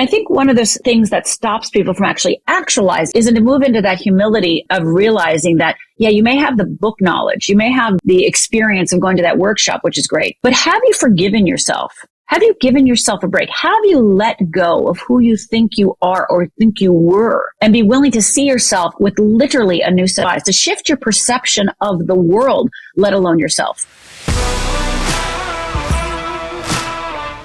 I think one of those things that stops people from actually actualize isn't to move into that humility of realizing that, yeah, you may have the book knowledge, you may have the experience of going to that workshop, which is great, but have you forgiven yourself? Have you given yourself a break? Have you let go of who you think you are or think you were and be willing to see yourself with literally a new set of eyes, to shift your perception of the world, let alone yourself?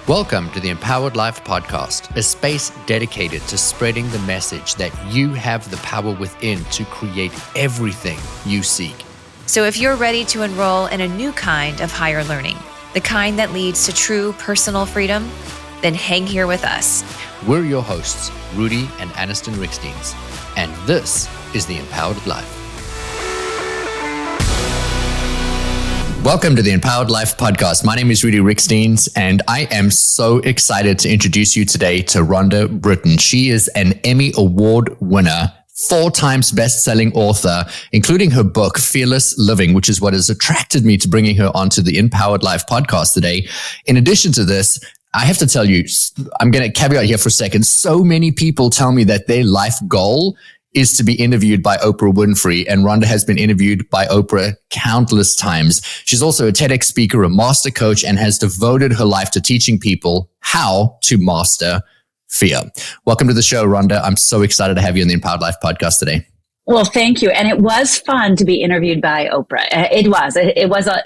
Welcome to the Empowered Life Podcast, a space dedicated to spreading the message that you have the power within to create everything you seek. So if you're ready to enroll in a new kind of higher learning, the kind that leads to true personal freedom, then hang here with us. We're your hosts, Rudi and Rudi Riekstins, and this is the Empowered Life. Welcome to the Empowered Life Podcast. My name is Rudi Riekstins, and I am so excited to introduce you today to Rhonda Britten. She is an Emmy Award winner, 4 times best-selling author, including her book, Fearless Living, which is what has attracted me to bringing her onto the Empowered Life Podcast today. In addition to this, I have to tell you, I'm going to caveat here for a second. So many people tell me that their life goal is to be interviewed by Oprah Winfrey, and Rhonda has been interviewed by Oprah countless times. She's also a TEDx speaker, a master coach, and has devoted her life to teaching people how to master fear. Welcome to the show, Rhonda. I'm so excited to have you on the Empowered Life Podcast today. Well, thank you. And it was fun to be interviewed by Oprah. It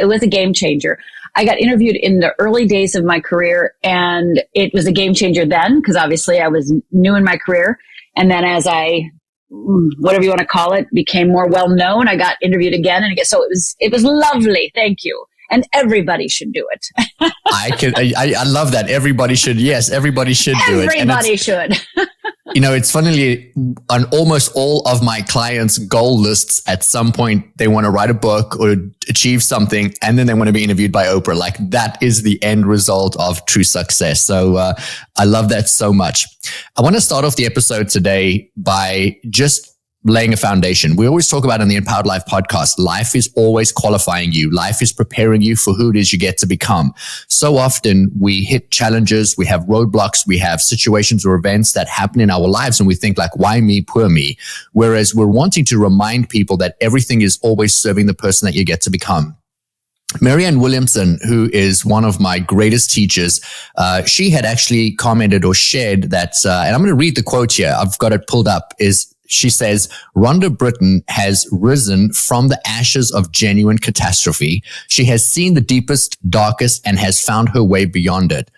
was a game changer. I got interviewed in the early days of my career, and it was a game changer then, because obviously I was new in my career. And then as I, whatever you want to call it, became more well known, I got interviewed again and again. So it was lovely. Thank you. And everybody should do it. I love that. Everybody should. Yes, everybody should do it. Everybody should. You know, it's funnily on almost all of my clients' goal lists, at some point they want to write a book or achieve something, and then they want to be interviewed by Oprah. Like, that is the end result of true success. So I love that so much. I want to start off the episode today by just laying a foundation. We always talk about in the Empowered Life Podcast, life is always qualifying you. Life is preparing you for who it is you get to become. So often we hit challenges, we have roadblocks, we have situations or events that happen in our lives, and we think like, why me, poor me? Whereas we're wanting to remind people that everything is always serving the person that you get to become. Marianne Williamson, who is one of my greatest teachers, she had actually commented or shared that, and I'm going to read the quote here, I've got it pulled up, she says, Rhonda Britten has risen from the ashes of genuine catastrophe. She has seen the deepest, darkest, and has found her way beyond it.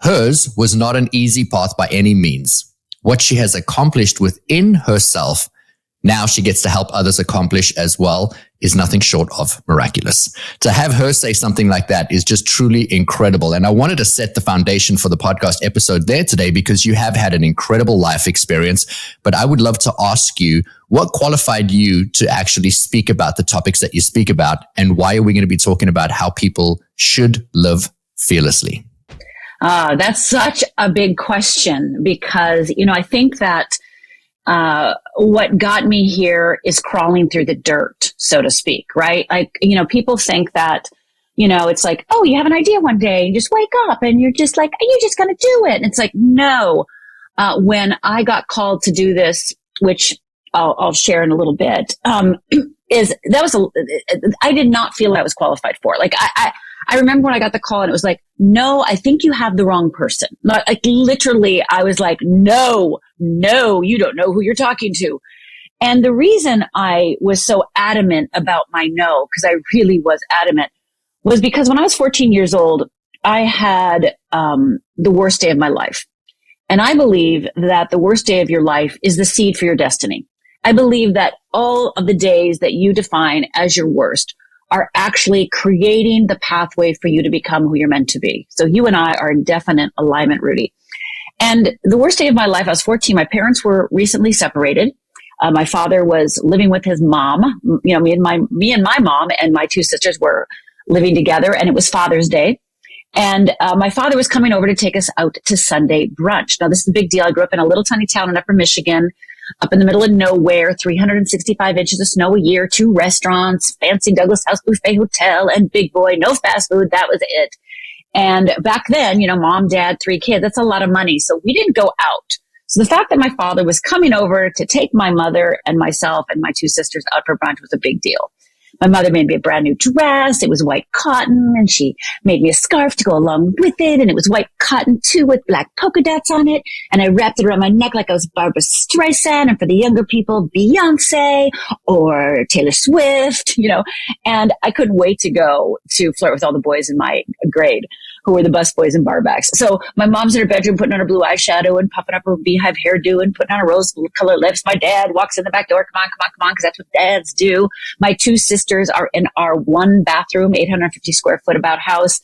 Hers was not an easy path by any means. What she has accomplished within herself, now she gets to help others accomplish as well, is nothing short of miraculous. To have her say something like that is just truly incredible. And I wanted to set the foundation for the podcast episode there today because you have had an incredible life experience. But I would love to ask you, what qualified you to actually speak about the topics that you speak about? And why are we going to be talking about how people should live fearlessly? That's such a big question because, I think that what got me here is crawling through the dirt, so to speak, right? Like, people think that, it's like, oh, you have an idea one day, you just wake up and you're just like, are you just going to do it? And it's like, no. When I got called to do this, which I'll share in a little bit, I did not feel I was qualified for. Like, I remember when I got the call and it was like, no, I think you have the wrong person. Like literally, I was like, no, you don't know who you're talking to. And the reason I was so adamant about my no, because I really was adamant, was because when I was 14 years old, I had the worst day of my life. And I believe that the worst day of your life is the seed for your destiny. I believe that all of the days that you define as your worst are actually creating the pathway for you to become who you're meant to be. So you and I are in definite alignment, Rudi. And the worst day of my life, I was 14. My parents were recently separated. My father was living with his mom. Me and my mom and my 2 sisters were living together, and it was Father's Day. And my father was coming over to take us out to Sunday brunch. Now, this is a big deal. I grew up in a little tiny town in Upper Michigan, up in the middle of nowhere, 365 inches of snow a year, 2 restaurants, fancy Douglas House Buffet Hotel, and Big Boy, no fast food. That was it. And back then, mom, dad, 3 kids, that's a lot of money. So we didn't go out. So the fact that my father was coming over to take my mother and myself and my 2 sisters out for brunch was a big deal. My mother made me a brand new dress. It was white cotton, and she made me a scarf to go along with it. And it was white cotton too, with black polka dots on it. And I wrapped it around my neck like I was Barbara Streisand. And for the younger people, Beyonce or Taylor Swift, and I couldn't wait to go to flirt with all the boys in my grade who were the busboys and barbacks. So my mom's in her bedroom putting on her blue eyeshadow and puffing up her beehive hairdo and putting on her rose-colored lips. My dad walks in the back door. Come on, because that's what dads do. My 2 sisters are in our 1-bathroom, 850 square foot about house,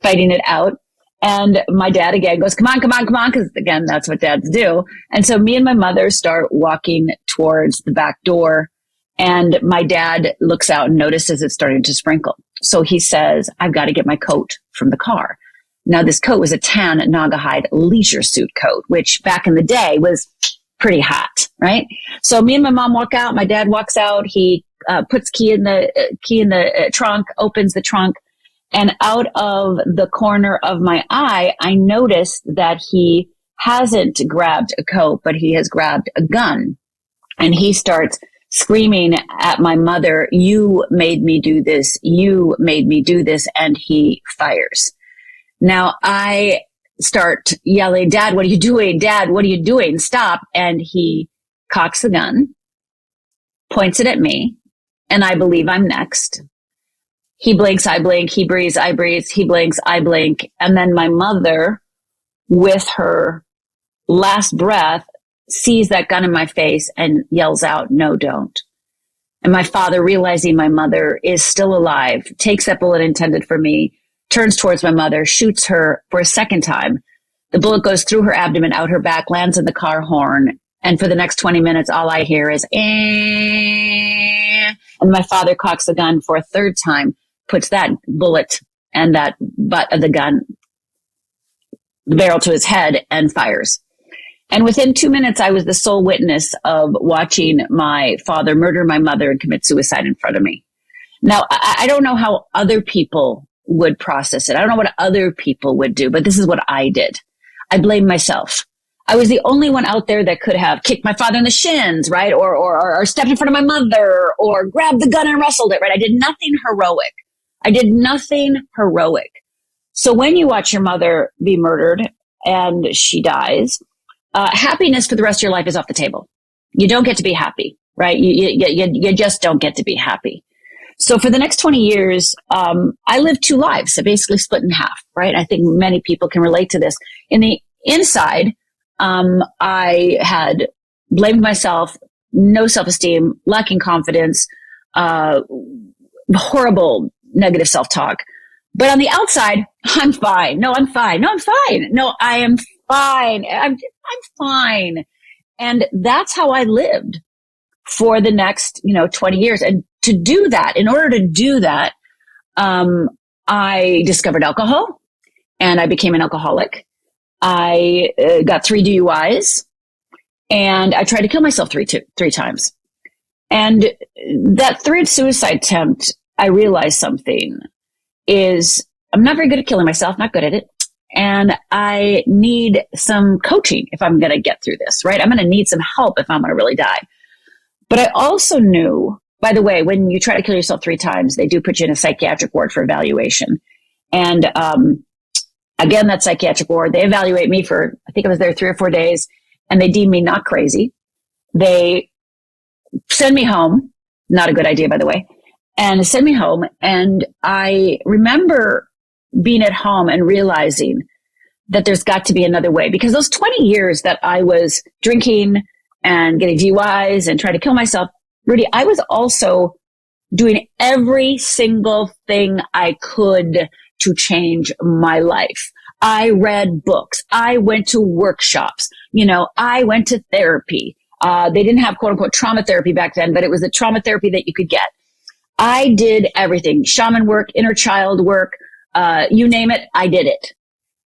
fighting it out. And my dad again goes, come on, because again, that's what dads do. And so me and my mother start walking towards the back door. And my dad looks out and notices it's starting to sprinkle. So he says, I've got to get my coat from the car. Now, this coat was a tan Naugahyde leisure suit coat, which back in the day was pretty hot, right? So me and my mom walk out. My dad walks out. He puts key in the trunk, opens the trunk. And out of the corner of my eye, I noticed that he hasn't grabbed a coat, but he has grabbed a gun. And he starts screaming at my mother, you made me do this. You made me do this. And he fires. Now I start yelling, Dad, what are you doing? Dad, what are you doing? Stop. And he cocks the gun, points it at me, and I believe I'm next. He blinks, I blink. He breathes, I breathe. He blinks, I blink. And then my mother, with her last breath, sees that gun in my face and yells out, no, don't. And my father, realizing my mother is still alive, takes that bullet intended for me, turns towards my mother, shoots her for a second time. The bullet goes through her abdomen, out her back, lands in the car horn. And for the next 20 minutes, all I hear is, eh. And my father cocks the gun for a third time, puts that bullet and that butt of the gun, the barrel to his head, and fires. And within 2 minutes, I was the sole witness of watching my father murder my mother and commit suicide in front of me. Now, I don't know how other people would process it. I don't know what other people would do, but this is what I did. I blame myself. I was the only one out there that could have kicked my father in the shins, right? Or stepped in front of my mother or grabbed the gun and wrestled it, right? I did nothing heroic. So when you watch your mother be murdered and she dies, happiness for the rest of your life is off the table. You don't get to be happy, right? You just don't get to be happy. So for the next 20 years, I lived 2 lives, so basically split in half, right? I think many people can relate to this. In the inside, I had blamed myself, no self-esteem, lacking confidence, horrible negative self-talk. But on the outside, I'm fine. No, I'm fine. No, I'm fine. No, I am fine. I'm fine. And that's how I lived for the next, 20 years. And to do that, in order to do that, I discovered alcohol and I became an alcoholic. I got 3 DUIs and I tried to kill myself three times. And that 3rd suicide attempt, I realized something is I'm not very good at killing myself, not good at it. And I need some coaching if I'm going to get through this, right? I'm going to need some help if I'm going to really die. But I also knew, by the way, when you try to kill yourself 3 times, they do put you in a psychiatric ward for evaluation. And again, that psychiatric ward, they evaluate me for, I think I was there 3 or 4 days, and they deem me not crazy. They send me home. Not a good idea, by the way. And send me home. And I remember being at home and realizing that there's got to be another way, because those 20 years that I was drinking and getting DUIs and trying to kill myself, Rudi, I was also doing every single thing I could to change my life. I read books. I went to workshops. I went to therapy. They didn't have quote unquote trauma therapy back then, but it was the trauma therapy that you could get. I did everything, shaman work, inner child work, you name it, I did it.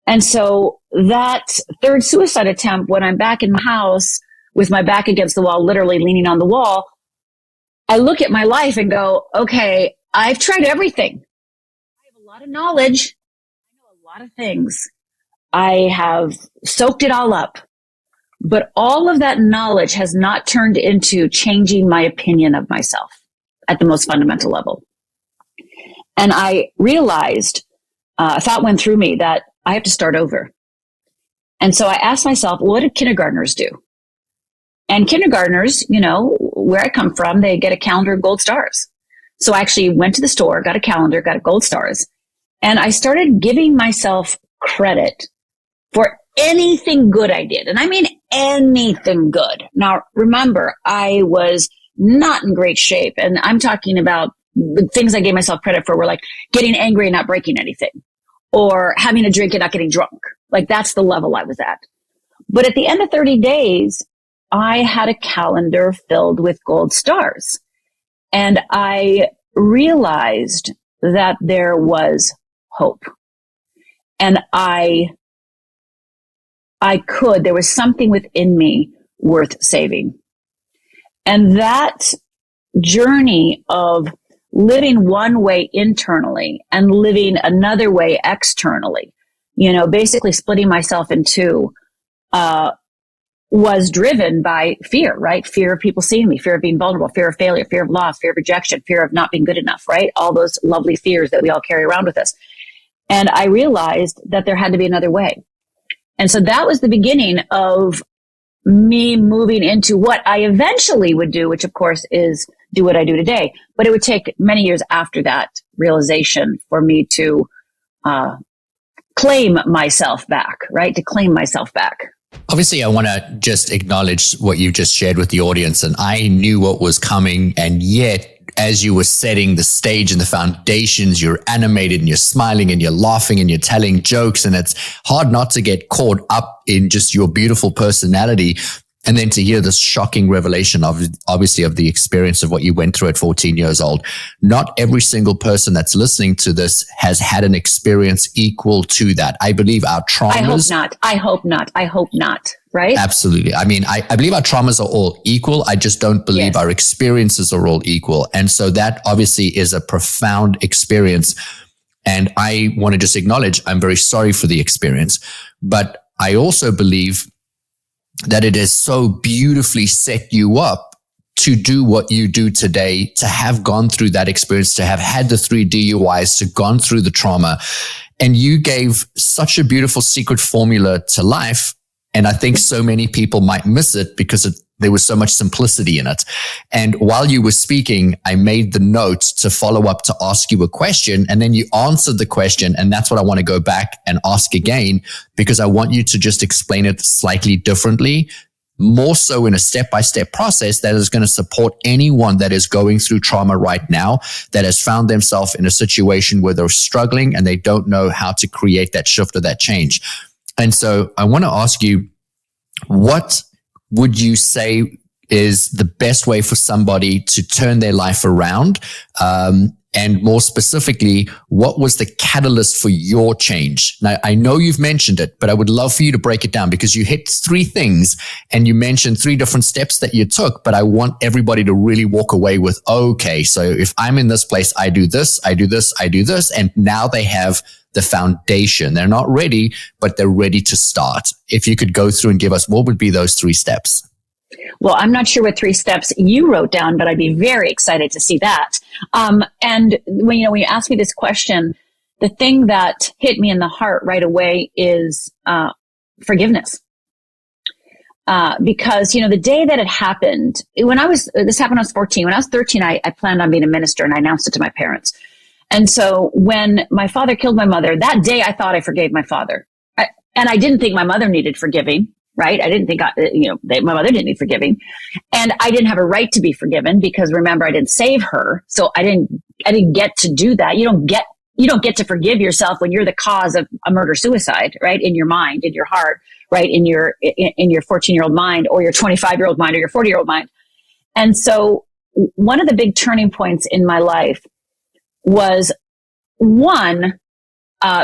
And so that 3rd suicide attempt, when I'm back in my house with my back against the wall, literally leaning on the wall, I look at my life and go, okay, I've tried everything. I have a lot of knowledge. I know a lot of things. I have soaked it all up, but all of that knowledge has not turned into changing my opinion of myself at the most fundamental level. And I realized, a thought went through me that I have to start over. And so I asked myself, what do kindergartners do? And kindergartners, where I come from, they get a calendar of gold stars. So I actually went to the store, got a calendar, got a gold stars, and I started giving myself credit for anything good I did. And I mean anything good. Now, remember, I was not in great shape. And I'm talking about the things I gave myself credit for were like getting angry and not breaking anything, or having a drink and not getting drunk. Like that's the level I was at. But at the end of 30 days, I had a calendar filled with gold stars. And I realized that there was hope. And there was something within me worth saving. And that journey of living one way internally and living another way externally, basically splitting myself in two, was driven by fear, right? Fear of people seeing me, fear of being vulnerable, fear of failure, fear of loss, fear of rejection, fear of not being good enough, right? All those lovely fears that we all carry around with us. And I realized that there had to be another way. And so that was the beginning of me moving into what I eventually would do, which of course is do what I do today. But it would take many years after that realization for me to claim myself back, right? To claim myself back. Obviously, I want to just acknowledge what you just shared with the audience. And I knew what was coming. And yet, as you were setting the stage and the foundations, you're animated and you're smiling and you're laughing and you're telling jokes. And it's hard not to get caught up in just your beautiful personality. And then to hear this shocking revelation of obviously of the experience of what you went through at 14 years old. Not every single person that's listening to this has had an experience equal to that. I believe our traumas. I hope not. Right? Absolutely. I mean, I believe our traumas are all equal. I just don't believe our experiences are all equal. And so that obviously is a profound experience. And I want to just acknowledge I'm very sorry for the experience. But I also believe that it has so beautifully set you up to do what you do today, to have gone through that experience, to have had the 3 DUIs, to gone through the trauma. And you gave such a beautiful secret formula to life. And I think so many people might miss it because there was so much simplicity in it. And while you were speaking, I made the note to follow up to ask you a question. And then you answered the question. And that's what I want to go back and ask again, because I want you to just explain it slightly differently, more so in a step-by-step process that is going to support anyone that is going through trauma right now, that has found themselves in a situation where they're struggling and they don't know how to create that shift or that change. And so I want to ask you, what would you say is the best way for somebody to turn their life around? And more specifically, what was the catalyst for your change? Now, I know you've mentioned it, but I would love for you to break it down because you hit 3 things and you mentioned 3 different steps that you took, but I want everybody to really walk away with, okay, so if I'm in this place, I do this, I do this, I do this, and now they have the foundation. They're not ready, but they're ready to start. If you could go through and give us, what would be those 3 steps? Well, I'm not sure what 3 steps you wrote down, but I'd be very excited to see that. And when you asked me this question, the thing that hit me in the heart right away is forgiveness. Because, the day that it happened, this happened when I was 14. When I was 13, I planned on being a minister and I announced it to my parents. And so when my father killed my mother, that day I thought I forgave my father. And I didn't think my mother needed forgiving, right? I didn't think, my mother didn't need forgiving. And I didn't have a right to be forgiven because remember, I didn't save her. So I didn't get to do that. You don't get to forgive yourself when you're the cause of a murder-suicide, right? In your mind, in your heart, right? In your 14-year-old mind or your 25-year-old mind or your 40-year-old mind. And so one of the big turning points in my life was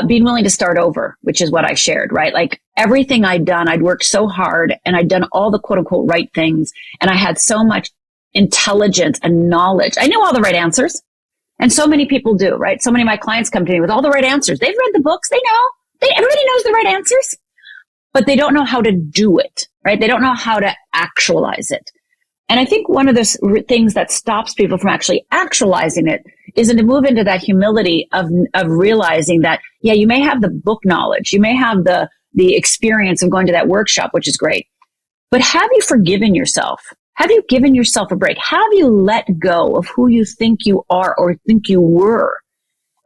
being willing to start over, which is what I shared, right? Like everything I'd done, I'd worked so hard and I'd done all the quote unquote right things. And I had so much intelligence and knowledge. I knew all the right answers. And so many people do, right? So many of my clients come to me with all the right answers. They've read the books. They know, everybody knows the right answers, but they don't know how to do it, right? They don't know how to actualize it. And I think one of the things that stops people from actually actualizing it is to move into that humility of realizing that, yeah, you may have the book knowledge, you may have the experience of going to that workshop, which is great, but have you forgiven yourself? Have you given yourself a break? Have you let go of who you think you are or think you were,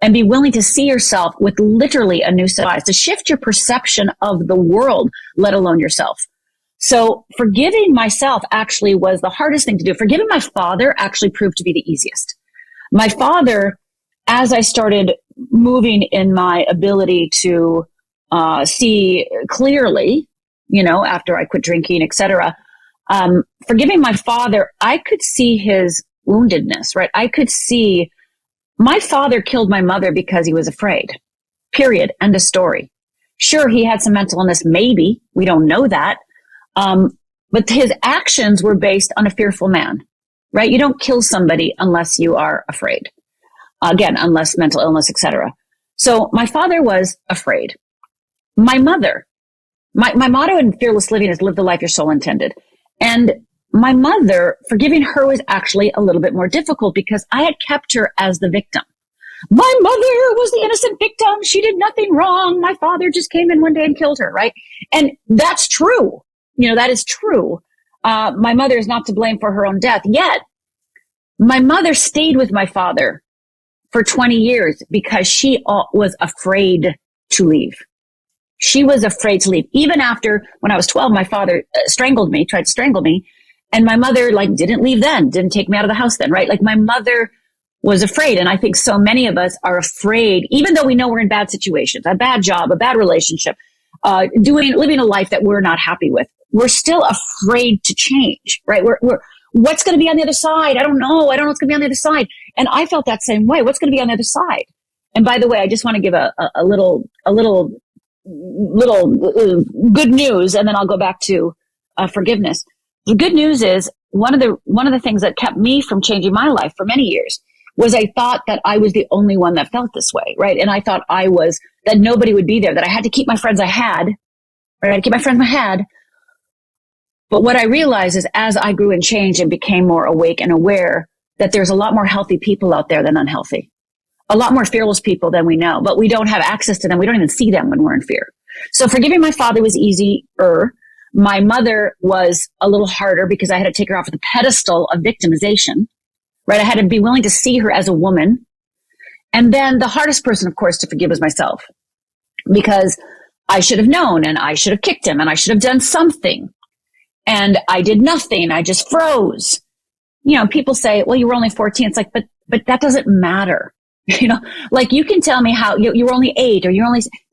and be willing to see yourself with literally a new set of eyes, to shift your perception of the world, let alone yourself? So forgiving myself actually was the hardest thing to do. Forgiving my father actually proved to be the easiest. My father, as I started moving in my ability to see clearly, after I quit drinking, etc., forgiving my father, I could see his woundedness, right? I could see my father killed my mother because he was afraid. Period. End of story. Sure, he had some mental illness. Maybe. We don't know that. But his actions were based on a fearful man, right? You don't kill somebody unless you are afraid. Again, unless mental illness, etc. So my father was afraid. My mother, my motto in fearless living is live the life your soul intended. And my mother, forgiving her was actually a little bit more difficult because I had kept her as the victim. My mother was the innocent victim. She did nothing wrong. My father just came in one day and killed her, right? And that's true. That is true. My mother is not to blame for her own death. Yet, my mother stayed with my father for 20 years because she was afraid to leave. She was afraid to leave. Even after, when I was 12, my father tried to strangle me. And my mother, didn't leave then, didn't take me out of the house then, right? My mother was afraid. And I think so many of us are afraid, even though we know we're in bad situations, a bad job, a bad relationship, living a life that we're not happy with. We're still afraid to change, right? We're what's going to be on the other side? I don't know what's going to be on the other side. And I felt that same way. What's going to be on the other side? And by the way, I just want to give a little good news, and then I'll go back to forgiveness. The good news is one of the things that kept me from changing my life for many years was I thought that I was the only one that felt this way, right? And I thought that nobody would be there, that I had to keep my friends I had, right? I had to keep my friends I had. But what I realized is as I grew and changed and became more awake and aware that there's a lot more healthy people out there than unhealthy, a lot more fearless people than we know, but we don't have access to them. We don't even see them when we're in fear. So forgiving my father was easier. My mother was a little harder because I had to take her off the pedestal of victimization, right? I had to be willing to see her as a woman. And then the hardest person, of course, to forgive was myself, because I should have known, and I should have kicked him, and I should have done something. And I did nothing. I just froze. People say, well, you were only 14. It's but that doesn't matter. You can tell me how you were only 8 or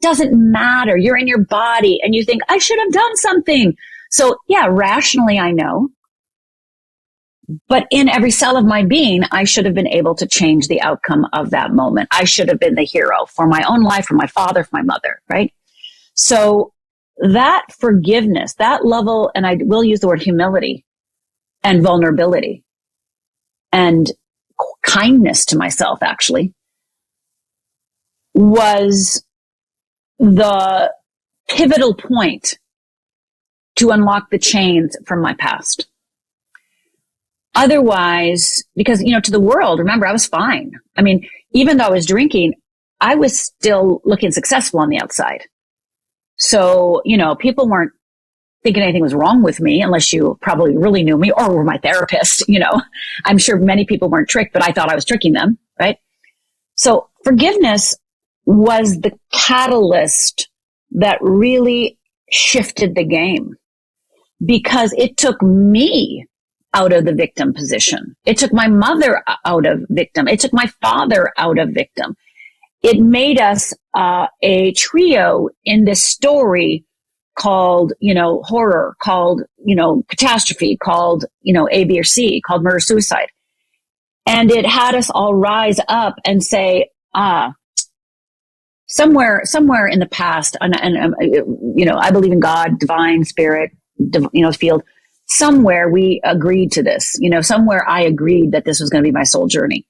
doesn't matter. You're in your body and you think I should have done something. So yeah, rationally, I know, but in every cell of my being, I should have been able to change the outcome of that moment. I should have been the hero for my own life, for my father, for my mother, right? So that forgiveness, that level, and I will use the word humility and vulnerability and kindness to myself, actually, was the pivotal point to unlock the chains from my past. Otherwise, because, to the world, remember, I was fine. I mean, even though I was drinking, I was still looking successful on the outside. So, people weren't thinking anything was wrong with me unless you probably really knew me or were my therapist. I'm sure many people weren't tricked, but I thought I was tricking them, right? So forgiveness was the catalyst that really shifted the game, because it took me out of the victim position. It took my mother out of victim. It took my father out of victim. It made us a trio in this story called, horror, called, catastrophe, called, A, B, or C, called murder, suicide. And it had us all rise up and say, somewhere in the past, and I believe in God, divine spirit, field, somewhere we agreed to this, somewhere I agreed that this was going to be my soul journey.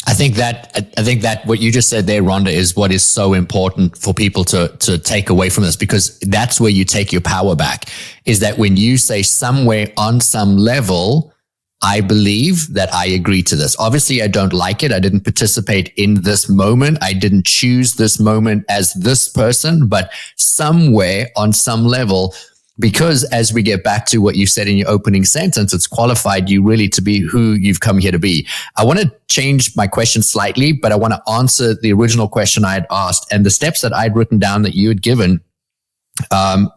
I think that what you just said there, Rhonda, is what is so important for people to take away from this, because that's where you take your power back, is that when you say somewhere on some level, I believe that I agree to this. Obviously, I don't like it. I didn't participate in this moment. I didn't choose this moment as this person, but somewhere on some level, because as we get back to what you said in your opening sentence, it's qualified you really to be who you've come here to be. I want to change my question slightly, but I want to answer the original question I had asked and the steps that I'd written down that you had given,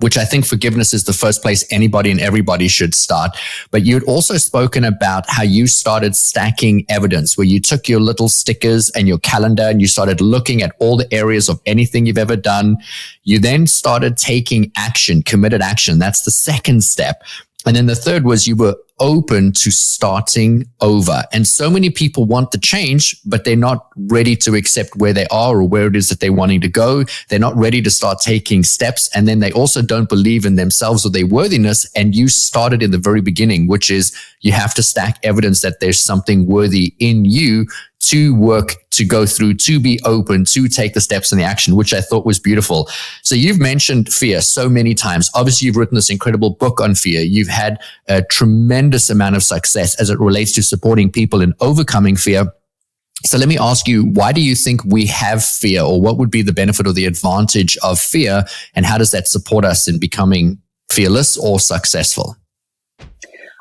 which I think forgiveness is the first place anybody and everybody should start. But you had also spoken about how you started stacking evidence, where you took your little stickers and your calendar and you started looking at all the areas of anything you've ever done. You then started taking action, committed action. That's the second step. And then the third was you were open to starting over. And so many people want the change, but they're not ready to accept where they are or where it is that they're wanting to go. They're not ready to start taking steps. And then they also don't believe in themselves or their worthiness. And you started in the very beginning, which is you have to stack evidence that there's something worthy in you to work, to go through, to be open, to take the steps and the action, which I thought was beautiful. So you've mentioned fear so many times. Obviously, you've written this incredible book on fear. You've had a tremendous amount of success as it relates to supporting people in overcoming fear. So let me ask you, why do you think we have fear, or what would be the benefit or the advantage of fear? And how does that support us in becoming fearless or successful?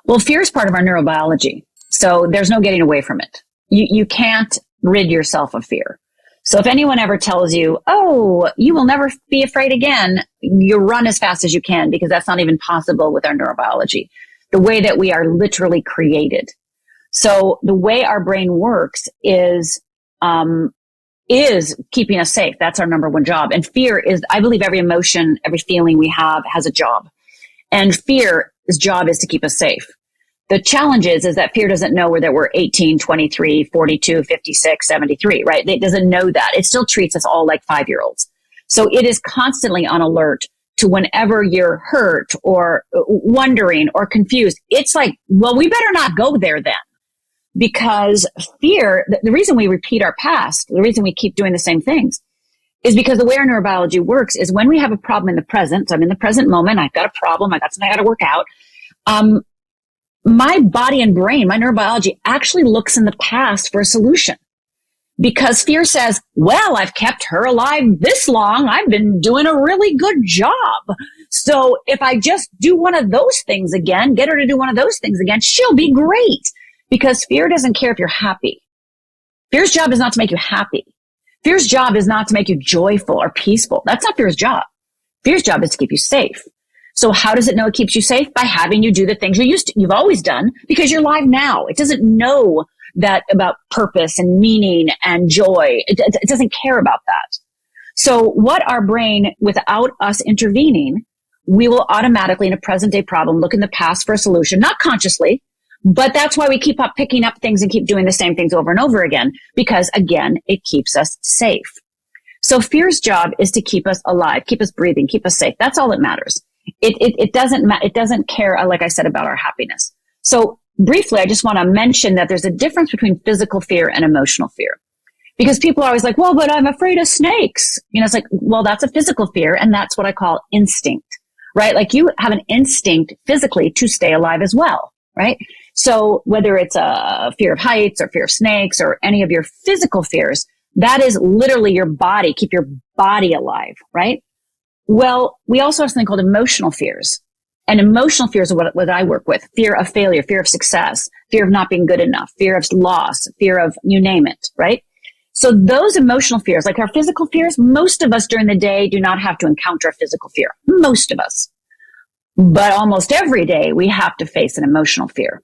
Well, fear is part of our neurobiology. So there's no getting away from it. You can't rid yourself of fear. So if anyone ever tells you, oh, you will never be afraid again, you run as fast as you can, because that's not even possible with our neurobiology, the way that we are literally created. So the way our brain works is keeping us safe. That's our number one job. And fear is, I believe every emotion, every feeling we have has a job. And fear's job is to keep us safe. The challenge is that fear doesn't know whether we're 18, 23, 42, 56, 73, right? It doesn't know that. It still treats us all like 5-year-olds. So it is constantly on alert to whenever you're hurt or wondering or confused. It's like, well, we better not go there then. Because fear, the reason we repeat our past, the reason we keep doing the same things, is because the way our neurobiology works is when we have a problem in the present, so I'm in the present moment, I've got a problem, I got something I got to work out, my body and brain, my neurobiology actually looks in the past for a solution, because fear says, well, I've kept her alive this long. I've been doing a really good job. So if I just do one of those things again, get her to do one of those things again, she'll be great, because fear doesn't care if you're happy. Fear's job is not to make you happy. Fear's job is not to make you joyful or peaceful. That's not fear's job. Fear's job is to keep you safe. So how does it know it keeps you safe? By having you do the things you've always done, because you're alive now. It doesn't know that about purpose and meaning and joy. It doesn't care about that. So what our brain, without us intervening, we will automatically in a present day problem look in the past for a solution, not consciously, but that's why we keep up picking up things and keep doing the same things over and over again, because again, it keeps us safe. So fear's job is to keep us alive, keep us breathing, keep us safe. That's all that matters. It doesn't care, like I said, about our happiness. So briefly, I just want to mention that there's a difference between physical fear and emotional fear, because people are always like, well, but I'm afraid of snakes. It's like, well, that's a physical fear. And that's what I call instinct, right? Like you have an instinct physically to stay alive as well, right? So whether it's a fear of heights or fear of snakes or any of your physical fears, that is literally your body, keep your body alive, right? Well, we also have something called emotional fears. And emotional fears are what I work with. Fear of failure, fear of success, fear of not being good enough, fear of loss, fear of you name it, right? So those emotional fears, like our physical fears, most of us during the day do not have to encounter a physical fear. Most of us. But almost every day we have to face an emotional fear.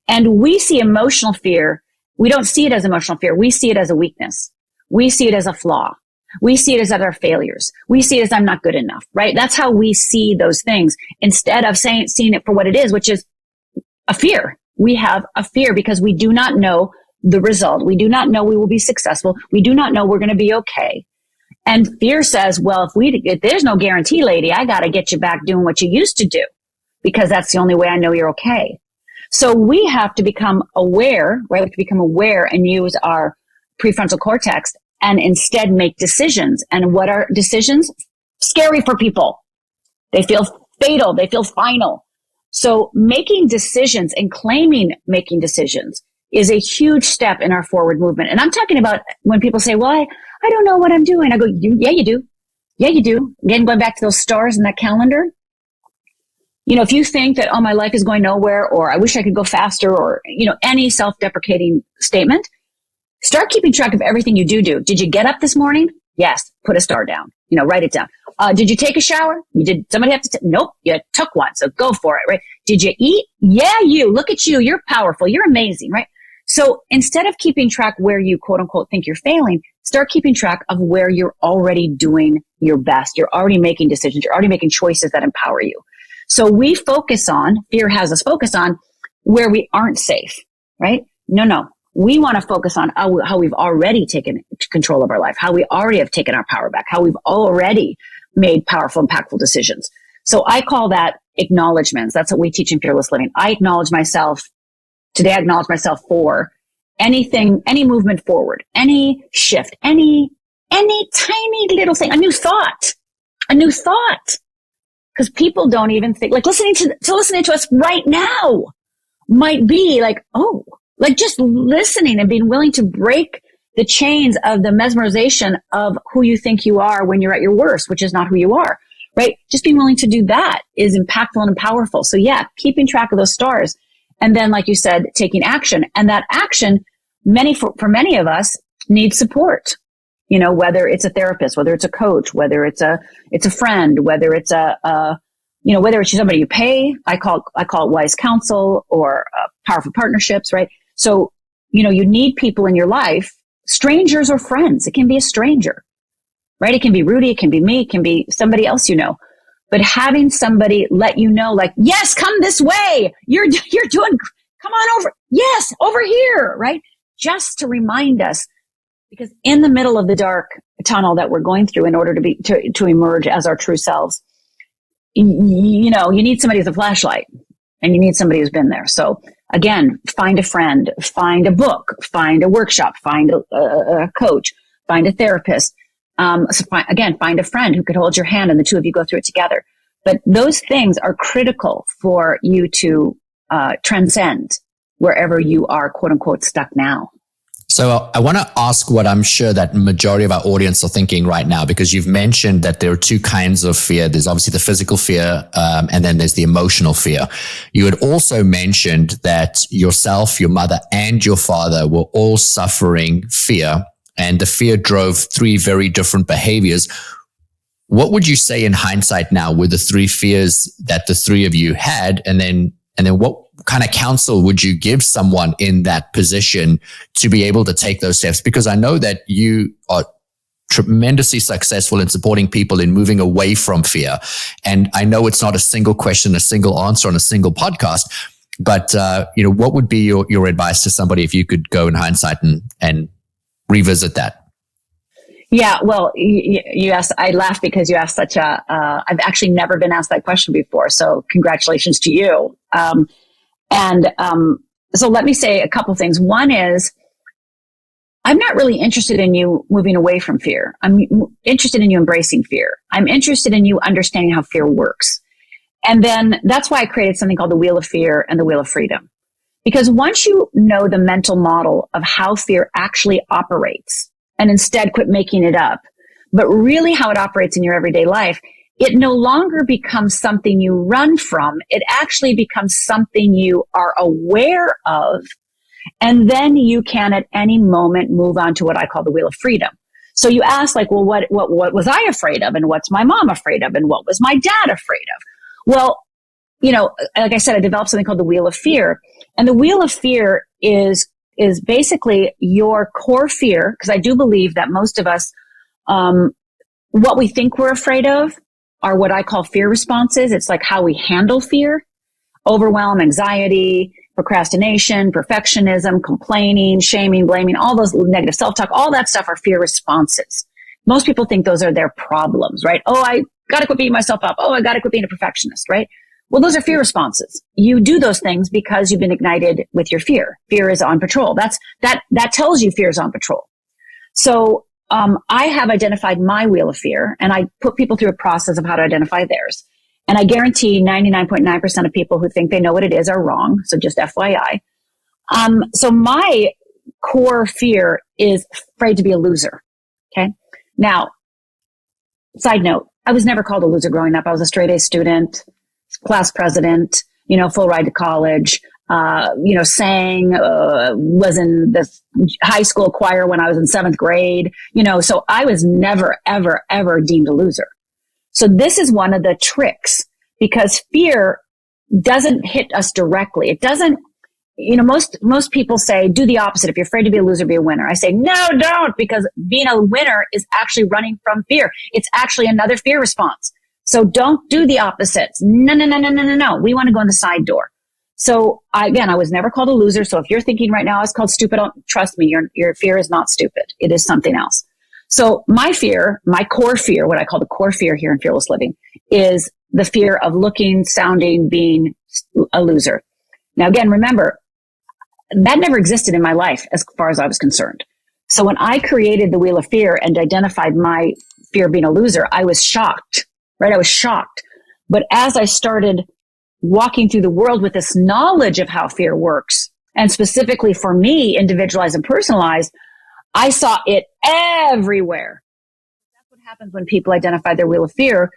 And we see emotional fear, we don't see it as emotional fear. We see it as a weakness. We see it as a flaw. We see it as other failures. We see it as I'm not good enough, right? That's how we see those things instead of seeing it for what it is, which is a fear. We have a fear because we do not know the result. We do not know we will be successful. We do not know we're going to be okay. And fear says, well, if there's no guarantee, lady, I got to get you back doing what you used to do, because that's the only way I know you're okay. So we have to become aware, right? We have to become aware and use our prefrontal cortex and instead make decisions. And what are decisions? Scary for people. They feel fatal. They feel final. So making decisions and claiming making decisions is a huge step in our forward movement. And I'm talking about when people say, well, I don't know what I'm doing. I go, yeah, you do. Yeah, you do. Again, going back to those stars in that calendar. You know, if you think that, oh, my life is going nowhere, or I wish I could go faster, or, you know, any self-deprecating statement, start keeping track of everything you do. Did you get up this morning? Yes. Put a star down. You know, write it down. Did you take a shower? You did. Somebody have to? Nope. You took one. So go for it. Right. Did you eat? Yeah, you. Look at you. You're powerful. You're amazing. Right. So instead of keeping track where you quote unquote think you're failing, start keeping track of where you're already doing your best. You're already making decisions. You're already making choices that empower you. So we focus on, fear has us focus on where we aren't safe, right? No. We want to focus on how we've already taken control of our life, how we already have taken our power back, how we've already made powerful, impactful decisions. So I call that acknowledgements. That's what we teach in Fearless Living. I acknowledge myself. Today I acknowledge myself for anything, any movement forward, any shift, any tiny little thing, a new thought. Because people don't even think, like listening to us right now might be like, oh, like just listening and being willing to break the chains of the mesmerization of who you think you are when you're at your worst, which is not who you are, right? Just being willing to do that is impactful and powerful. So yeah, keeping track of those stars. And then, like you said, taking action. And that action, for many of us, needs support. You know, whether it's a therapist, whether it's a coach, whether it's a friend, whether it's whether it's somebody you pay. I call it wise counsel or powerful partnerships, right? So, you know, you need people in your life, strangers or friends. It can be a stranger, right? It can be Rudi, it can be me, it can be somebody else you know. But having somebody let you know, like, yes, come this way. You're doing, come on over. Yes, over here, right? Just to remind us, because in the middle of the dark tunnel that we're going through in order to emerge as our true selves, you know, you need somebody with a flashlight and you need somebody who's been there. So again, find a friend, find a book, find a workshop, find a coach, find a therapist. Find a friend who could hold your hand and the two of you go through it together. But those things are critical for you to transcend wherever you are, quote unquote, stuck now. So I want to ask what I'm sure that majority of our audience are thinking right now, because you've mentioned that there are two kinds of fear. There's obviously the physical fear, and then there's the emotional fear. You had also mentioned that yourself, your mother, and your father were all suffering fear, and the fear drove three very different behaviors. What would you say in hindsight now were the three fears that the three of you had? And then what kind of counsel would you give someone in that position to be able to take those steps? Because I know that you are tremendously successful in supporting people in moving away from fear. And I know it's not a single question, a single answer on a single podcast, but what would be your advice to somebody if you could go in hindsight and revisit that? Yeah, well, you asked, I laughed because you asked I've actually never been asked that question before. So congratulations to you. So let me say a couple things. One is, I'm not really interested in you moving away from fear. I'm interested in you embracing fear. I'm interested in you understanding how fear works. And then that's why I created something called the Wheel of Fear and the Wheel of Freedom. Because once you know the mental model of how fear actually operates, and instead quit making it up, but really how it operates in your everyday life, it no longer becomes something you run from. It actually becomes something you are aware of. And then you can at any moment move on to what I call the Wheel of Freedom. So you ask, like, well, what was I afraid of? And what's my mom afraid of? And what was my dad afraid of? Well, like I said, I developed something called the Wheel of Fear. And the Wheel of Fear is basically your core fear, because I do believe that most of us, what we think we're afraid of are what I call fear responses. It's like how we handle fear: overwhelm, anxiety, procrastination, perfectionism, complaining, shaming, blaming, all those negative self-talk, all that stuff are fear responses. Most people think those are their problems, right? Oh, I got to quit beating myself up. Oh, I got to quit being a perfectionist, right? Well, those are fear responses. You do those things because you've been ignited with your fear. Fear is on patrol. That tells you fear is on patrol. So I have identified my wheel of fear, and I put people through a process of how to identify theirs. And I guarantee 99.9% of people who think they know what it is are wrong. So just FYI. So my core fear is afraid to be a loser. Okay. Now, side note, I was never called a loser growing up. I was a straight A student, class president, full ride to college, sang, was in the high school choir when I was in 7th grade, so I was never, ever, ever deemed a loser. So this is one of the tricks, because fear doesn't hit us directly. It doesn't, most people say, do the opposite. If you're afraid to be a loser, be a winner. I say, no, don't, because being a winner is actually running from fear. It's actually another fear response. So don't do the opposites. No. We want to go in the side door. So I was never called a loser. So if you're thinking right now I was called stupid, trust me, your fear is not stupid. It is something else. So my fear, my core fear, what I call the core fear here in Fearless Living, is the fear of looking, sounding, being a loser. Now, again, remember, that never existed in my life as far as I was concerned. So when I created the Wheel of Fear and identified my fear of being a loser, I was shocked, right? I was shocked. But as I started walking through the world with this knowledge of how fear works, and specifically for me, individualized and personalized, I saw it everywhere. That's what happens when people identify their Wheel of Fear.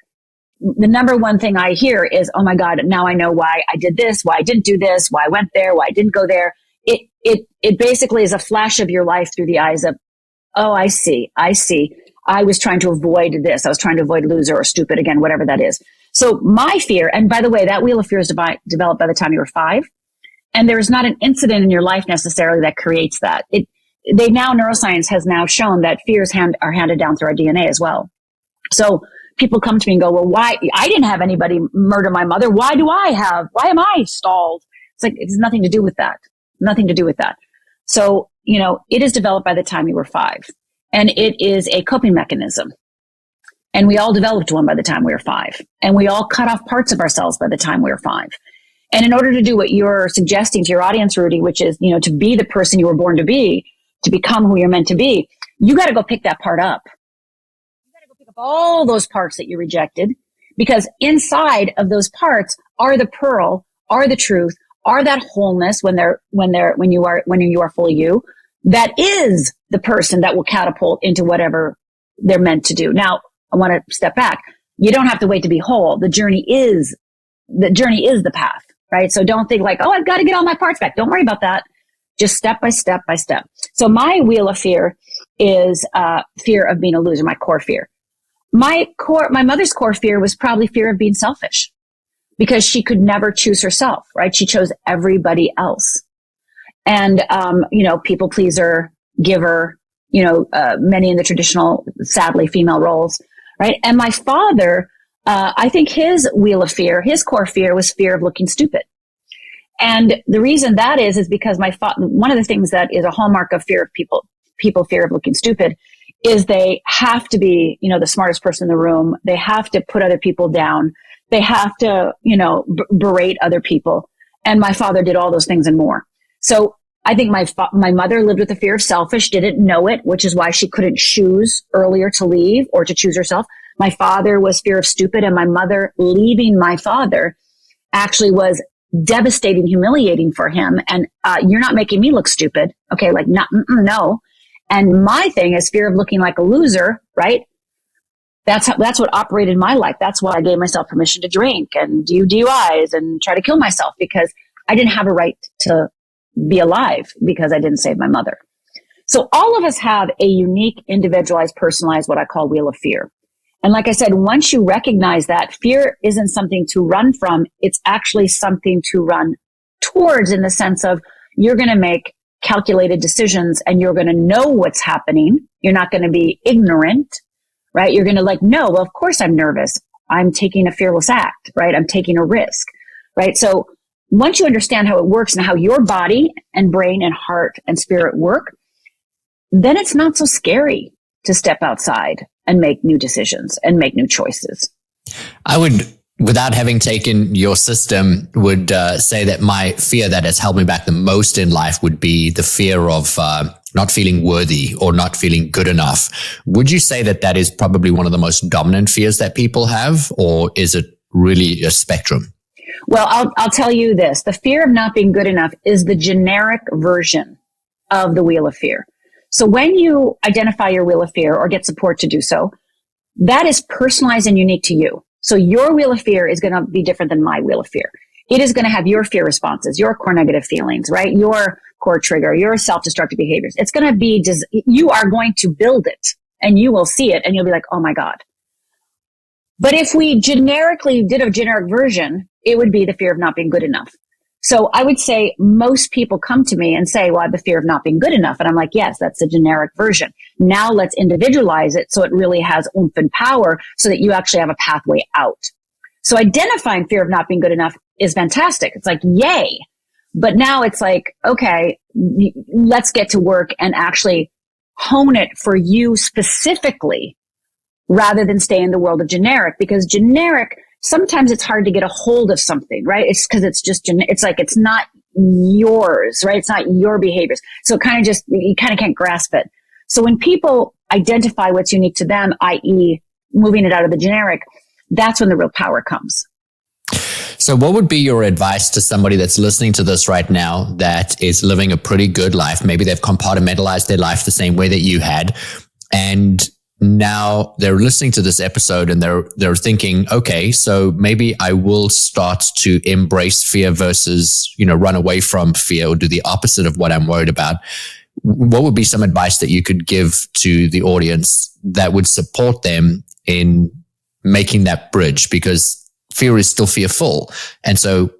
The number one thing I hear is, oh my God, now I know why I did this, why I didn't do this, why I went there, why I didn't go there. It basically is a flash of your life through the eyes of, oh, I see. I was trying to avoid this. I was trying to avoid loser or stupid, again, whatever that is. So my fear, and by the way, that Wheel of Fear is developed by the time you were 5. And there is not an incident in your life necessarily that creates that. Neuroscience has now shown that fears are handed down through our DNA as well. So people come to me and go, well, why? I didn't have anybody murder my mother. Why am I stalled? It's like, it's nothing to do with that. Nothing to do with that. So, it is developed by the time you were 5, and it is a coping mechanism. And we all developed one by the time we were 5, and we all cut off parts of ourselves by the time we were 5. And in order to do what you're suggesting to your audience, Rudi, which is, to be the person you were born to be, to become who you're meant to be, you got to go pick that part up. You got to go pick up all those parts that you rejected, because inside of those parts are the pearl, are the truth, are that wholeness when you are fully you, that is the person that will catapult into whatever they're meant to do. Now, I want to step back. You don't have to wait to be whole. The journey is the path, right? So don't think like, oh, I've got to get all my parts back. Don't worry about that. Just step by step by step. So my Wheel of Fear is fear of being a loser, my core fear. My mother's core fear was probably fear of being selfish, because she could never choose herself, right? She chose everybody else. And, people pleaser, giver, many in the traditional, sadly, female roles, right? And my father, I think his Wheel of Fear, his core fear was fear of looking stupid. And the reason that is because one of the things that is a hallmark of fear of people fear of looking stupid is they have to be, the smartest person in the room. They have to put other people down. They have to, berate other people. And my father did all those things and more. So I think my mother lived with the fear of selfish, didn't know it, which is why she couldn't choose earlier to leave or to choose herself. My father was fear of stupid, and my mother leaving my father actually was devastating, humiliating for him. And you're not making me look stupid. Okay, like no. And my thing is fear of looking like a loser, right? That's what operated my life. That's why I gave myself permission to drink and do DUIs and try to kill myself, because I didn't have a right to be alive because I didn't save my mother. So all of us have a unique, individualized, personalized, what I call Wheel of Fear. And like I said, once you recognize that fear isn't something to run from, it's actually something to run towards, in the sense of you're going to make calculated decisions and you're going to know what's happening. You're not going to be ignorant, right? You're going to no, well, of course I'm nervous. I'm taking a fearless act, right? I'm taking a risk, right? So once you understand how it works and how your body and brain and heart and spirit work, then it's not so scary to step outside and make new decisions and make new choices. I would without having taken your system, would say that my fear that has held me back the most in life would be the fear of not feeling worthy or not feeling good enough. Would you say that that is probably one of the most dominant fears that people have, or is it really a spectrum? Well, I'll tell you this. The fear of not being good enough is the generic version of the wheel of fear. So when you identify your wheel of fear or get support to do so, that is personalized and unique to you. So your wheel of fear is going to be different than my wheel of fear. It is going to have your fear responses, your core negative feelings, right? Your core trigger, your self-destructive behaviors. It's going to be, you are going to build it and you will see it and you'll be like, oh my God. But if we generically did a generic version, it would be the fear of not being good enough. So I would say most people come to me and say, well, I have the fear of not being good enough. And I'm like, yes, that's the generic version. Now let's individualize it so it really has oomph and power so that you actually have a pathway out. So identifying fear of not being good enough is fantastic. It's like, yay. But now it's like, okay, let's get to work and actually hone it for you specifically rather than stay in the world of generic, because generic, sometimes it's hard to get a hold of something, right? It's because it's just, it's like, it's not yours, right? It's not your behaviors. So it kind of just, you kind of can't grasp it. So when people identify what's unique to them, i.e. moving it out of the generic, that's when the real power comes. So what would be your advice to somebody that's listening to this right now that is living a pretty good life? Maybe they've compartmentalized their life the same way that you had, and now they're listening to this episode and they're thinking, okay, so maybe I will start to embrace fear versus, run away from fear or do the opposite of what I'm worried about. What would be some advice that you could give to the audience that would support them in making that bridge? Because fear is still fearful. And so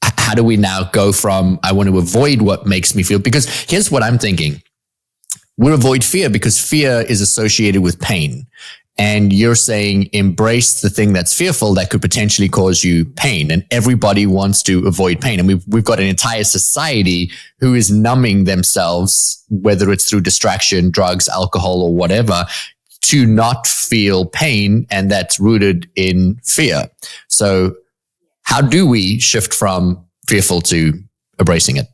how do we now go from, I want to avoid what makes me feel? Because here's what I'm thinking. We avoid fear because fear is associated with pain. And you're saying embrace the thing that's fearful that could potentially cause you pain. And everybody wants to avoid pain. And we've got an entire society who is numbing themselves, whether it's through distraction, drugs, alcohol, or whatever, to not feel pain. And that's rooted in fear. So how do we shift from fearful to embracing it?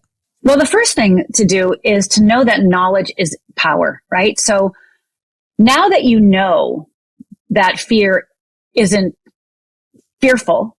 Well, the first thing to do is to know that knowledge is power, right? So now that you know that fear isn't fearful,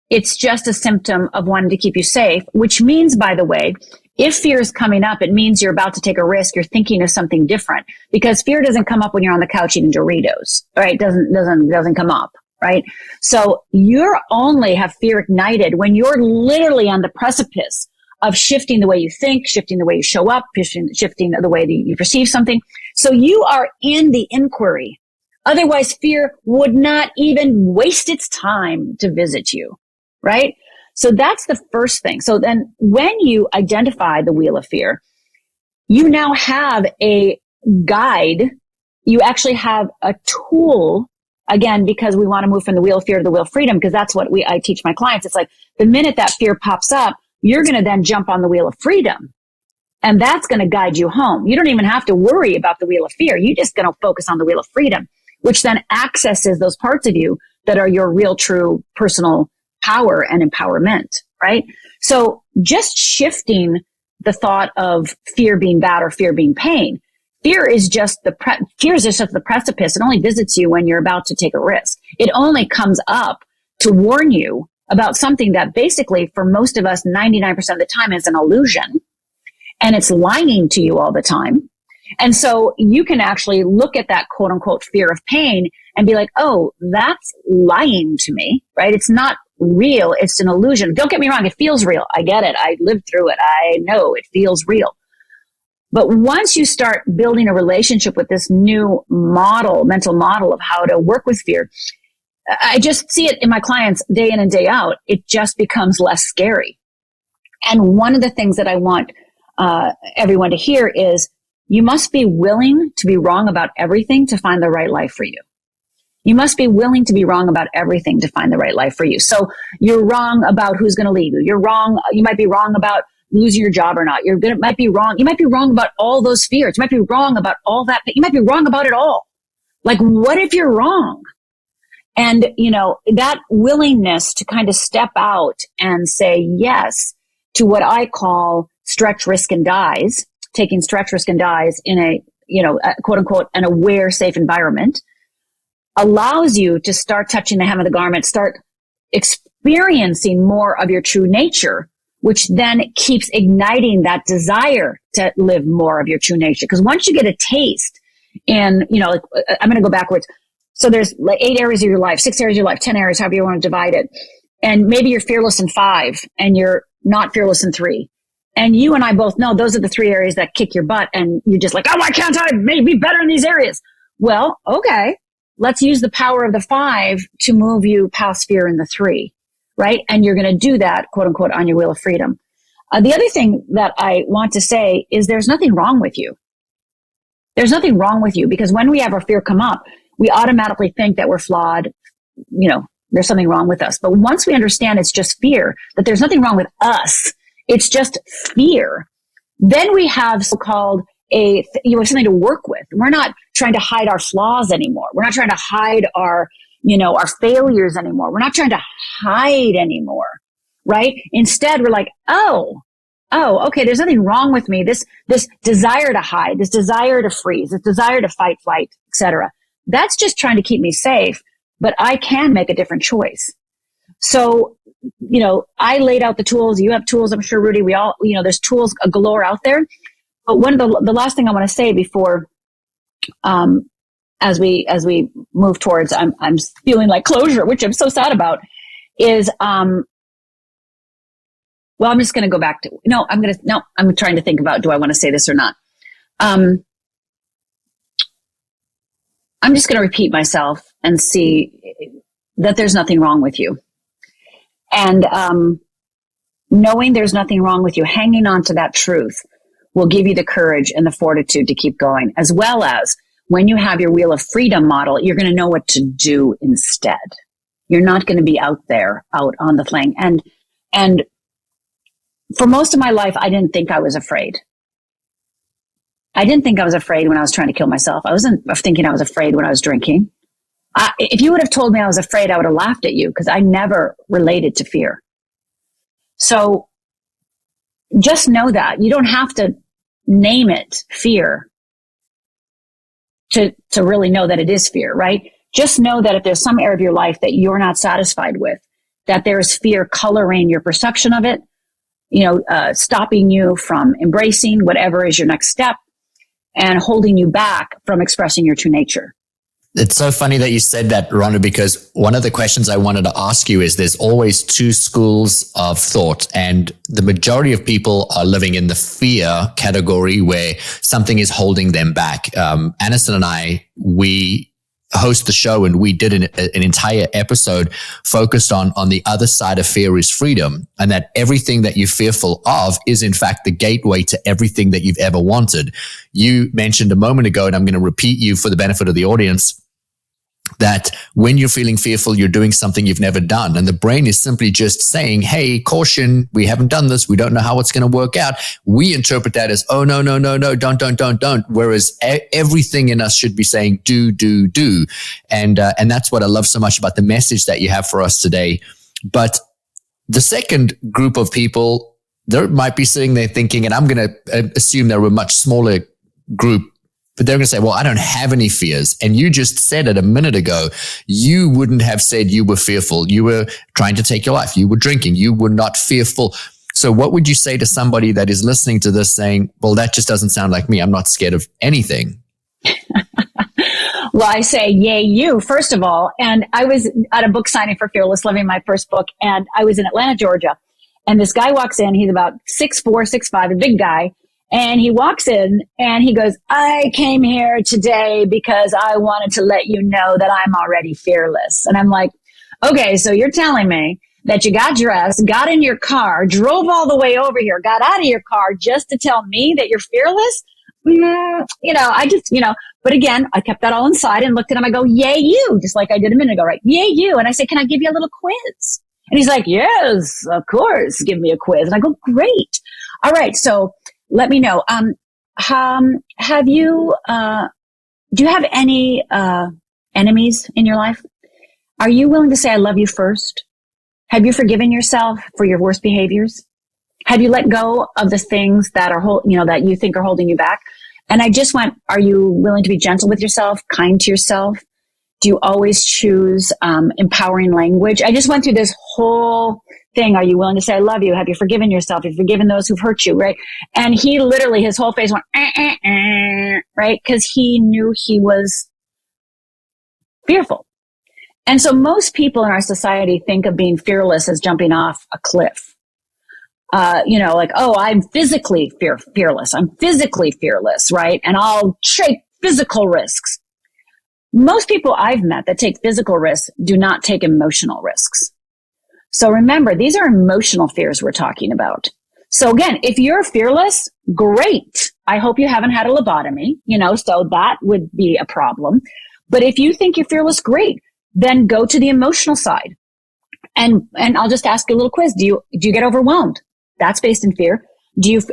it's just a symptom of wanting to keep you safe, which means, by the way, if fear is coming up, it means you're about to take a risk. You're thinking of something different, because fear doesn't come up when you're on the couch eating Doritos, right? It doesn't come up, right? So you only have fear ignited when you're literally on the precipice of shifting the way you think, shifting the way you show up, shifting the way that you perceive something. So you are in the inquiry. Otherwise, fear would not even waste its time to visit you, right? So that's the first thing. So then when you identify the wheel of fear, you now have a guide. You actually have a tool, again, because we want to move from the wheel of fear to the wheel of freedom, because that's what I teach my clients. It's like the minute that fear pops up, you're going to then jump on the wheel of freedom. And that's going to guide you home. You don't even have to worry about the wheel of fear. You're just going to focus on the wheel of freedom, which then accesses those parts of you that are your real, true personal power and empowerment, right? So just shifting the thought of fear being bad or fear being pain. Fear is just the precipice. It only visits you when you're about to take a risk. It only comes up to warn you about something that basically for most of us, 99% of the time is an illusion, and it's lying to you all the time. And so you can actually look at that quote unquote fear of pain and be like, oh, that's lying to me, right? It's not real. It's an illusion. Don't get me wrong. It feels real. I get it. I lived through it. I know it feels real. But once you start building a relationship with this new mental model of how to work with fear, I just see it in my clients day in and day out. It just becomes less scary. And one of the things that I want everyone to hear is you must be willing to be wrong about everything to find the right life for you. You must be willing to be wrong about everything to find the right life for you. So you're wrong about who's going to leave you. You're wrong. You might be wrong about losing your job or not. You might be wrong about all those fears. You might be wrong about all that. You might be wrong about it all. Like, what if you're wrong? And, that willingness to kind of step out and say yes to what I call stretch, risk, and dies, taking stretch, risk, and dies in a quote unquote, an aware, safe environment, allows you to start touching the hem of the garment, start experiencing more of your true nature, which then keeps igniting that desire to live more of your true nature. Because once you get a taste in, I'm going to go backwards. So there's like 8 areas of your life, 6 areas of your life, 10 areas, however you want to divide it. And maybe you're fearless in 5 and you're not fearless in 3. And you and I both know those are the 3 areas that kick your butt. And you're just like, oh, why can't I be better in these areas? Well, okay, let's use the power of the 5 to move you past fear in the 3, right? And you're going to do that, quote unquote, on your wheel of freedom. The other thing that I want to say is there's nothing wrong with you. There's nothing wrong with you, because when we have our fear come up, we automatically think that we're flawed. There's something wrong with us. But once we understand it's just fear, that there's nothing wrong with us, it's just fear, then we have so-called something to work with. We're not trying to hide our flaws anymore. We're not trying to hide our failures anymore. We're not trying to hide anymore, right? Instead, we're like, oh, okay, there's nothing wrong with me. This desire to hide, this desire to freeze, this desire to fight, flight, etc. That's just trying to keep me safe, but I can make a different choice. So, I laid out the tools. You have tools. I'm sure, Rudi, we all, there's tools galore out there. But one of the last thing I want to say before, as we move towards, I'm feeling like closure, which I'm so sad about, is, I'm just going to go back to, I'm trying to think about, do I want to say this or not? I'm just going to repeat myself and see that there's nothing wrong with you. And knowing there's nothing wrong with you, hanging on to that truth will give you the courage and the fortitude to keep going, as well as when you have your wheel of freedom model, you're going to know what to do instead. You're not going to be out on the flank. And for most of my life, I didn't think I was afraid. I didn't think I was afraid when I was trying to kill myself. I wasn't thinking I was afraid when I was drinking. If you would have told me I was afraid, I would have laughed at you, because I never related to fear. So just know that you don't have to name it fear to really know that it is fear, right? Just know that if there's some area of your life that you're not satisfied with, that there is fear coloring your perception of it, stopping you from embracing whatever is your next step and holding you back from expressing your true nature. It's so funny that you said that, Rhonda, because one of the questions I wanted to ask you is there's always 2 schools of thought, and the majority of people are living in the fear category where something is holding them back. Aniston and I, we host the show, and we did an entire episode focused on the other side of fear is freedom, and that everything that you're fearful of is in fact the gateway to everything that you've ever wanted. You mentioned a moment ago, and I'm going to repeat you for the benefit of the audience, that when you're feeling fearful, you're doing something you've never done. And the brain is simply just saying, hey, caution, we haven't done this. We don't know how it's going to work out. We interpret that as, oh, no, don't. Whereas everything in us should be saying, do. And that's what I love so much about the message that you have for us today. But the second group of people, they might be sitting there thinking, and I'm going to assume they're a much smaller group, but they're going to say, well, I don't have any fears. And you just said it a minute ago. You wouldn't have said you were fearful. You were trying to take your life. You were drinking. You were not fearful. So what would you say to somebody that is listening to this saying, well, that just doesn't sound like me. I'm not scared of anything. Well, I say, yay, you, first of all. And I was at a book signing for Fearless Living, my first book, and I was in Atlanta, Georgia. And this guy walks in. He's about 6'4", 6'5", a big guy. And he walks in and he goes, I came here today because I wanted to let you know that I'm already fearless. And I'm like, okay, so you're telling me that you got dressed, got in your car, drove all the way over here, got out of your car just to tell me that you're fearless? But again, I kept that all inside and looked at him. I go, yay, you, just like I did a minute ago, right? Yay, you. And I say, can I give you a little quiz? And he's like, yes, of course, give me a quiz. And I go, great. All right, so let me know. Do you have any enemies in your life? Are you willing to say, I love you first? Have you forgiven yourself for your worst behaviors? Have you let go of the things that are, that you think are holding you back? And I just went, are you willing to be gentle with yourself, kind to yourself? Do you always choose empowering language? I just went through this whole thing. Are you willing to say, I love you? Have you forgiven yourself? Have you forgiven those who've hurt you? Right. And he literally, his whole face went, right? Because he knew he was fearful. And so most people in our society think of being fearless as jumping off a cliff. Like, oh, I'm physically fearless. I'm physically fearless, right? And I'll take physical risks. Most people I've met that take physical risks do not take emotional risks. So remember, these are emotional fears we're talking about. So again, if you're fearless, great. I hope you haven't had a lobotomy, so that would be a problem. But if you think you're fearless, great. Then go to the emotional side. And I'll just ask you a little quiz. Do you get overwhelmed? That's based in fear.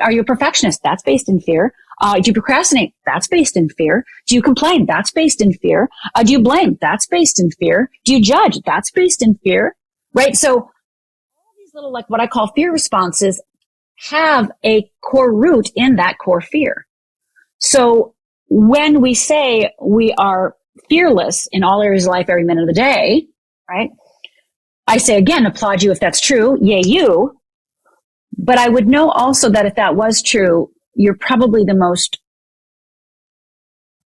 Are you a perfectionist? That's based in fear. Do you procrastinate? That's based in fear. Do you complain? That's based in fear. Do you blame? That's based in fear. Do you judge? That's based in fear, right? So all these little, like what I call fear responses have a core root in that core fear. So when we say we are fearless in all areas of life every minute of the day, right? I say again, applaud you if that's true. Yay, you. But I would know also that if that was true, you're probably the most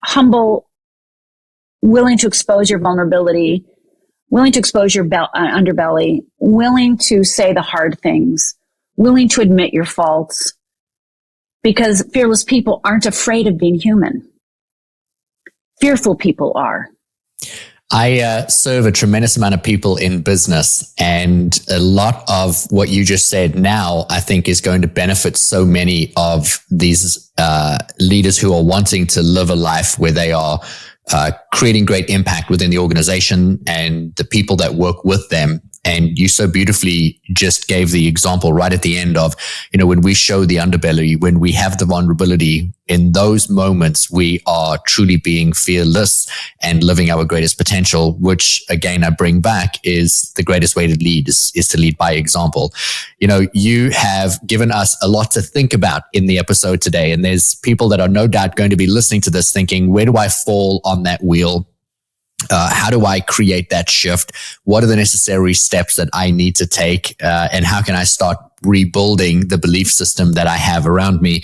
humble, willing to expose your vulnerability, willing to expose your underbelly, willing to say the hard things, willing to admit your faults, because fearless people aren't afraid of being human. Fearful people are. I serve a tremendous amount of people in business, and a lot of what you just said now, I think, is going to benefit so many of these leaders who are wanting to live a life where they are creating great impact within the organization and the people that work with them. And you so beautifully just gave the example right at the end of, when we show the underbelly, when we have the vulnerability, in those moments, we are truly being fearless and living our greatest potential, which again, I bring back is the greatest way to lead is to lead by example. You have given us a lot to think about in the episode today. And there's people that are no doubt going to be listening to this thinking, where do I fall on that wheel? How do I create that shift? What are the necessary steps that I need to take? And how can I start rebuilding the belief system that I have around me?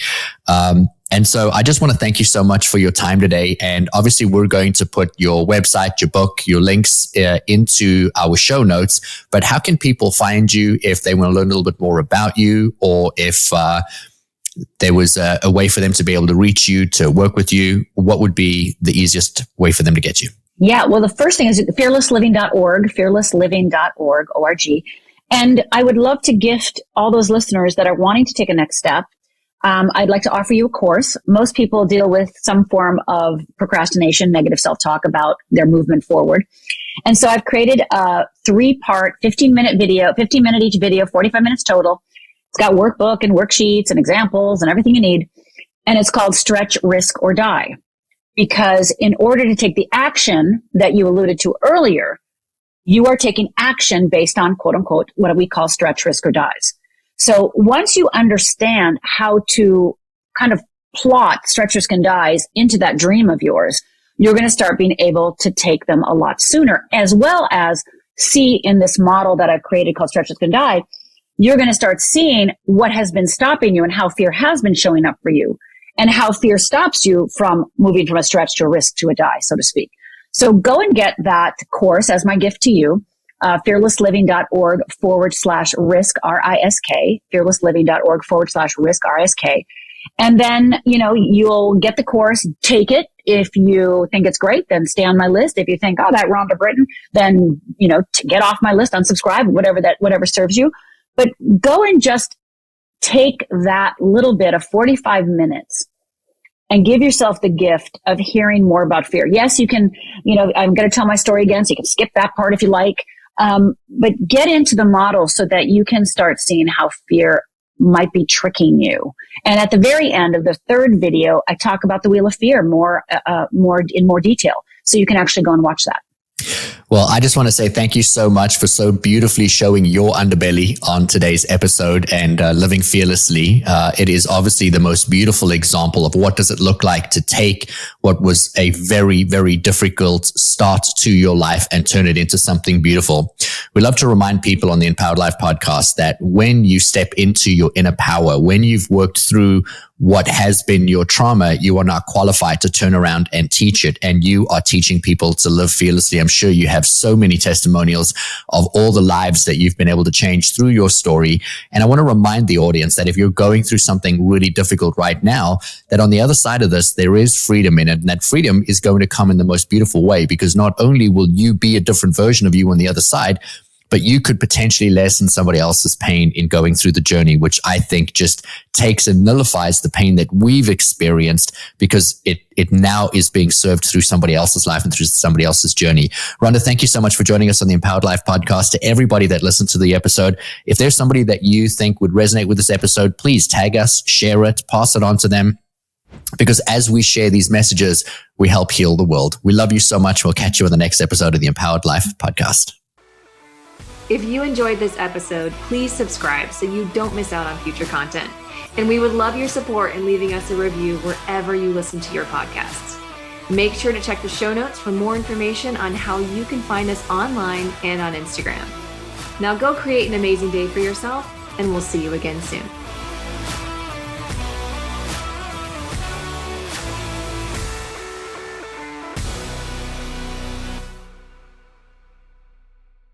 And so I just want to thank you so much for your time today. And obviously we're going to put your website, your book, your links into our show notes. But how can people find you if they want to learn a little bit more about you, or if there was a way for them to be able to reach you, to work with you? What would be the easiest way for them to get you? Yeah, well, the first thing is fearlessliving.org, fearlessliving.org, O-R-G. And I would love to gift all those listeners that are wanting to take a next step. I'd like to offer you a course. Most people deal with some form of procrastination, negative self-talk about their movement forward. And so I've created a 3-part, 15-minute video, 15 minute each video, 45 minutes total. It's got workbook and worksheets and examples and everything you need. And it's called Stretch, Risk, or Die. Because in order to take the action that you alluded to earlier, you are taking action based on, quote unquote, what we call stretch, risk, or dies. So once you understand how to kind of plot stretch, risk, and dies into that dream of yours, you're going to start being able to take them a lot sooner, as well as see in this model that I've created called Stretch, Risk, and Die, you're going to start seeing what has been stopping you and how fear has been showing up for you, and how fear stops you from moving from a stretch to a risk to a die, so to speak. So go and get that course as my gift to you, fearlessliving.org/risk, R-I-S-K, fearlessliving.org/risk, R-I-S-K. And then, you'll get the course, take it. If you think it's great, then stay on my list. If you think, oh, that Rhonda Britten, then, get off my list, unsubscribe, whatever serves you. But go and just take that little bit of 45 minutes and give yourself the gift of hearing more about fear. Yes, you can, I'm going to tell my story again, so you can skip that part if you like. But get into the model so that you can start seeing how fear might be tricking you. And at the very end of the 3rd video, I talk about the Wheel of Fear more in more detail. So you can actually go and watch that. Well, I just want to say thank you so much for so beautifully showing your underbelly on today's episode and living fearlessly. It is obviously the most beautiful example of what does it look like to take what was a very, very difficult start to your life and turn it into something beautiful. We love to remind people on the InPowered Life podcast that when you step into your inner power, when you've worked through what has been your trauma, you are not qualified to turn around and teach it. And you are teaching people to live fearlessly. I'm sure you have so many testimonials of all the lives that you've been able to change through your story. And I want to remind the audience that if you're going through something really difficult right now, that on the other side of this, there is freedom in it. And that freedom is going to come in the most beautiful way, because not only will you be a different version of you on the other side, but you could potentially lessen somebody else's pain in going through the journey, which I think just takes and nullifies the pain that we've experienced, because it now is being served through somebody else's life and through somebody else's journey. Rhonda, thank you so much for joining us on the InPowered Life podcast. To everybody that listened to the episode, if there's somebody that you think would resonate with this episode, please tag us, share it, pass it on to them. Because as we share these messages, we help heal the world. We love you so much. We'll catch you in the next episode of the InPowered Life podcast. If you enjoyed this episode, please subscribe so you don't miss out on future content. And we would love your support in leaving us a review wherever you listen to your podcasts. Make sure to check the show notes for more information on how you can find us online and on Instagram. Now go create an amazing day for yourself, and we'll see you again soon.